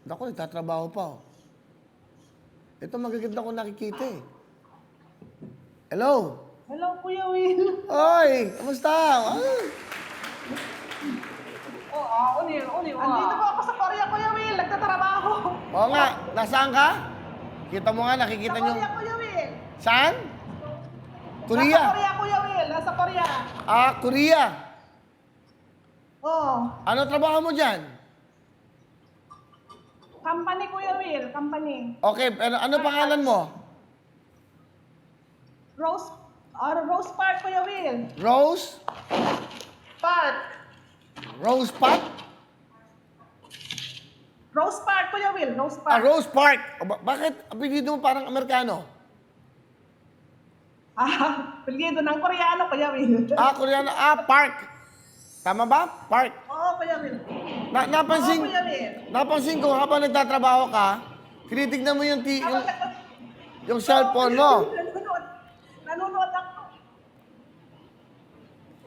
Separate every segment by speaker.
Speaker 1: Naku, nagtatrabaho pa. Oh. Ito magaganda ko nakikita eh. Hello?
Speaker 2: Hello, Kuya Will.
Speaker 1: Oy, kamusta? Ay.
Speaker 2: Andito po ako sa Korea, Kuya Will. Nagtatrabaho.
Speaker 1: Oo nga, nasaan ka? Kita mo nga, nakikita
Speaker 2: Sa
Speaker 1: nyo.
Speaker 2: Korea, Kuya Will.
Speaker 1: Saan?
Speaker 2: Nasa
Speaker 1: Korea.
Speaker 2: Korea, Kuya Will. Nasa Korea.
Speaker 1: Ah, Korea.
Speaker 2: Oh,
Speaker 1: Ano trabaho mo dyan?
Speaker 2: company, Kuya Will. Company.
Speaker 1: Okay, pero ano pangalan mo?
Speaker 2: Rose Park, Kuya Will.
Speaker 1: Rose?
Speaker 2: Park.
Speaker 1: Rose Park?
Speaker 2: Rose Park, Kuya Will. Rose
Speaker 1: Ah,
Speaker 2: Park.
Speaker 1: Rose Park. Bakit apelido mo parang Amerikano?
Speaker 2: Pilgido ng Koreano, Kuya Will.
Speaker 1: Ah, Koreano. Ah, Park. Tama ba? Park.
Speaker 2: Oo, Kuya Will.
Speaker 1: Napansin,
Speaker 2: Oo, Kuya Will.
Speaker 1: napansin ko habang nagtatrabaho ka, tinitignan mo yung cellphone mo.
Speaker 2: Nanonood ako.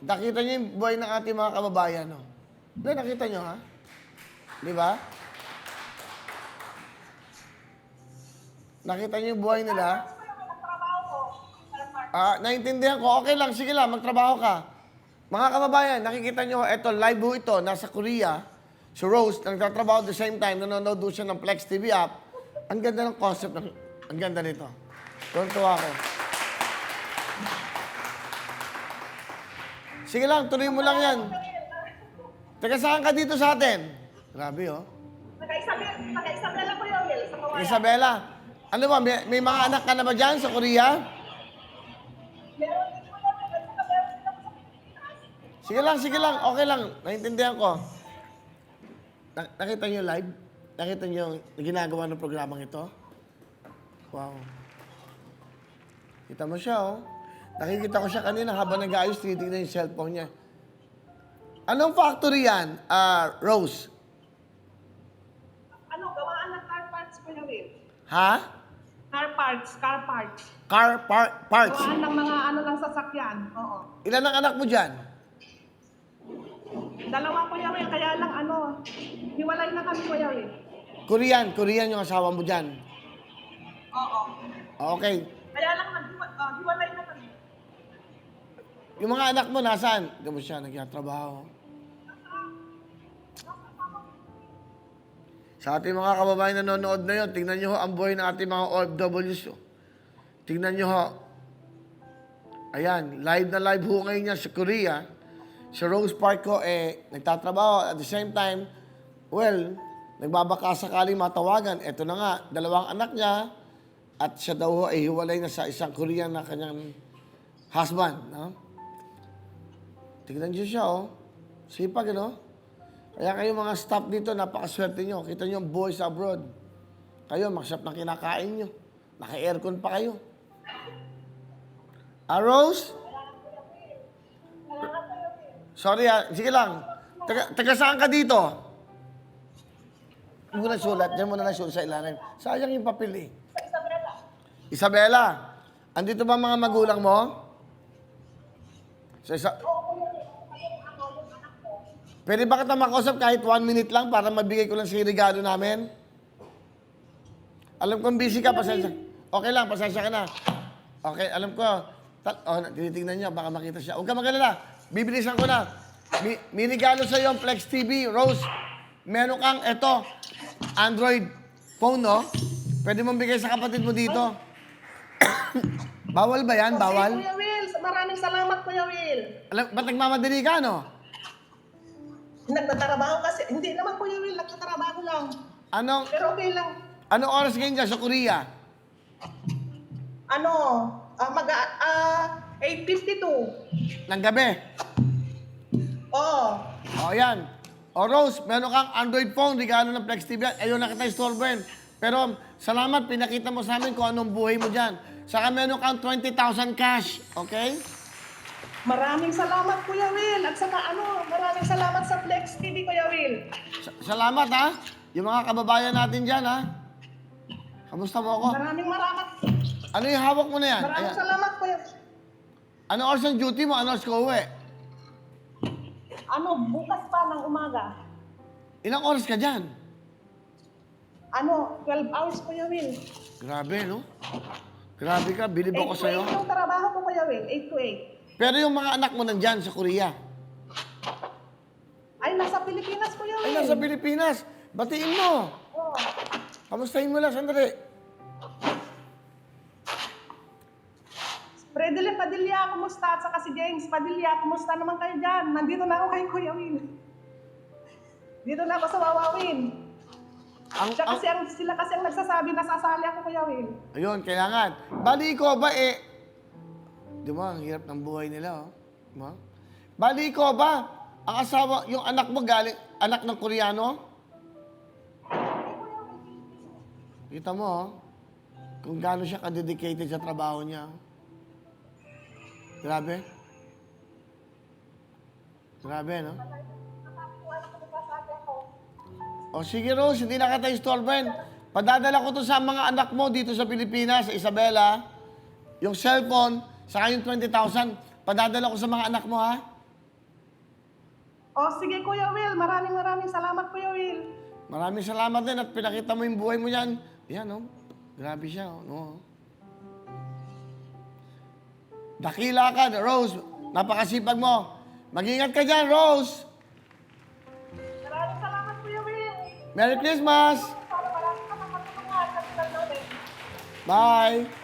Speaker 1: Nakita niyo yung buhay ng ating mga kababayan, no? Hindi, nakita niyo, ha? Di ba? Nakita niyo yung buhay nila?
Speaker 2: Nagtrabaho ko.
Speaker 1: Naintindihan ko. Okay lang, sige lang, magtrabaho ka. Mga kababayan, nakikita niyo, eto, live ho ito, nasa Korea. Si Rose, nagtatrabaho at the same time, nanonood doon siya ng Plex TV app. Ang ganda ng concept, ang ganda nito. Tuwa ako. Sige lang, tuloy mo lang yan. Teka, saan ka dito sa atin? Grabe, oh.
Speaker 2: Naka-Isabela, Kuya Will. Sa Kawayan.
Speaker 1: Isabela, ano ba, may mga anak ka na ba dyan sa Korea?
Speaker 2: Meron din, Kuya Will. Meron din ako sa Pilipinas.
Speaker 1: Sige lang, okay lang. Naintindihan ko. Nakita niyo live? Nakita niyo yung ginagawa ng programang ito? Wow. Kita mo siya, oh. Nakikita ko siya kanina habang nag-aayos, tinitignan yung cellphone niya. Anong factory yan, Rose?
Speaker 2: Gawaan ng car parts, Kuya Will.
Speaker 1: Ha?
Speaker 2: Car parts.
Speaker 1: Car parts.
Speaker 2: Gawaan ng mga lang sasakyan. Oo.
Speaker 1: Ilan ang anak mo dyan?
Speaker 2: Dalawa, Kuya Will. Kaya lang hiwalay na kami, Kuya Will.
Speaker 1: Korean yung asawa mo dyan.
Speaker 2: Oo.
Speaker 1: Okay.
Speaker 2: Kaya lang hiwalay na kami.
Speaker 1: Yung mga anak mo, nasaan? Hindi mo siya nagtatrabaho. Sa ating mga kababayan na nanonood na yun, tingnan nyo ho ang buhay ng ating mga OFWs. Tingnan nyo ho. Ayan, live na live ho ngayon niya sa Korea. Si Rose Park ko, nagtatrabaho. At the same time, well, nagbabaka sakaling matawagan. Ito na nga, dalawang anak niya. At siya daw ho ay hiwalay na sa isang Korean na kanyang husband. No? Tignan niyo siya, oh. Sipag, no? Kaya kayo mga staff dito, napakaswerte nyo. Kita nyo ang buhay sa abroad. Kayo, magsap na kinakain nyo. Naka-aircon pa kayo. Rose? Sorry, sige lang. Taga saan ka dito? Huwag mo na sulat. Diyan mo na sulat sa ilalim. Sayang yung papel, eh. Isabela, andito ba mga magulang mo? Pwede ba kita makausap kahit 1 minute lang para mabigay ko lang sa regalo namin? Alam kong busy ka, pasensya. Okay lang, pasensya ka na. Okay, alam ko. Tinitingnan niya, baka makita siya. Huwag ka magalala. Bibilisan ko na. May regalo sa iyo ang Plex TV. Rose, meron kang, Android phone, no? Pwede mong bigay sa kapatid mo dito. Bawal ba yan? Bawal?
Speaker 2: Kuya Will, maraming salamat, Kuya Will.
Speaker 1: Ba't nagmamadali ka, no?
Speaker 2: Nagtatrabaho kasi. Hindi naman, Kuya Will. Nagtatrabaho lang. Pero okay lang.
Speaker 1: Anong oras ngayon dyan sa Korea?
Speaker 2: 8:52.
Speaker 1: Ng gabi.
Speaker 2: Oo.
Speaker 1: O, yan. O, Rose, meron kang Android phone, regalo ng Plex TV. Ayaw na kita istorbohin. Pero, salamat, pinakita mo sa amin kung anong buhay mo dyan. Saka meron kang 20,000 cash. Okay?
Speaker 2: Maraming salamat, Kuya Will. At saka maraming salamat sa Plex TV, Kuya Will.
Speaker 1: Salamat, ha? Yung mga kababayan natin dyan, ha? Kamusta mo ako?
Speaker 2: Maraming
Speaker 1: Ano yung hawak mo na yan?
Speaker 2: Maraming salamat, Kuya.
Speaker 1: Ano oras ang duty mo? Ano oras ka uwi?
Speaker 2: Bukas pa ng umaga.
Speaker 1: Ilang oras ka dyan?
Speaker 2: 12 hours, Kuya Will.
Speaker 1: Grabe, no? Grabe ka, bilib
Speaker 2: 8
Speaker 1: ako
Speaker 2: to 8
Speaker 1: sa'yo.
Speaker 2: yung trabaho ko, Kuya Will. 8 to 8.
Speaker 1: Pero yung mga anak mo nandyan sa Korea.
Speaker 2: Ay, nasa Pilipinas, Kuya Will.
Speaker 1: Ay, nasa Pilipinas. Batiin mo.
Speaker 2: Oo.
Speaker 1: Kamustahin mo lang, sandali.
Speaker 2: Fredeline Padilla, kumusta? At saka si James Padilla, kumusta naman kayo dyan? Nandito na ako kay Kuya Will. Dito na ako sa Wawawin. Sila kasi ang nagsasabi na sasali ako, Kuya Will.
Speaker 1: Ayun, kailangan. Bali ko ba di ba, ang hirap ng buhay nila, oh. Di ba? Bali ko ba, ang asawa, yung anak mo galing, anak ng Koreano? Kita mo, oh, kung gaano siya ka-dedicated sa trabaho niya. Grabe. Grabe, no? O sige, Rose, hindi na kita istorben. Padadala ko to sa mga anak mo dito sa Pilipinas, sa Isabela. Yung cellphone, saka yung 20,000, padadala ko sa mga anak mo, ha?
Speaker 2: O sige, Kuya Will. Maraming salamat, Kuya Will.
Speaker 1: Maraming salamat din at pinakita mo yung buhay mo yan. Yan, no? Grabe siya, no? Dakila ka, Rose. Napakasipag mo. Mag-ingat ka dyan, Rose.
Speaker 2: Maraming salamat, Kuya Will.
Speaker 1: Merry Christmas.
Speaker 2: Para marami ka makatulungan.
Speaker 1: Bye.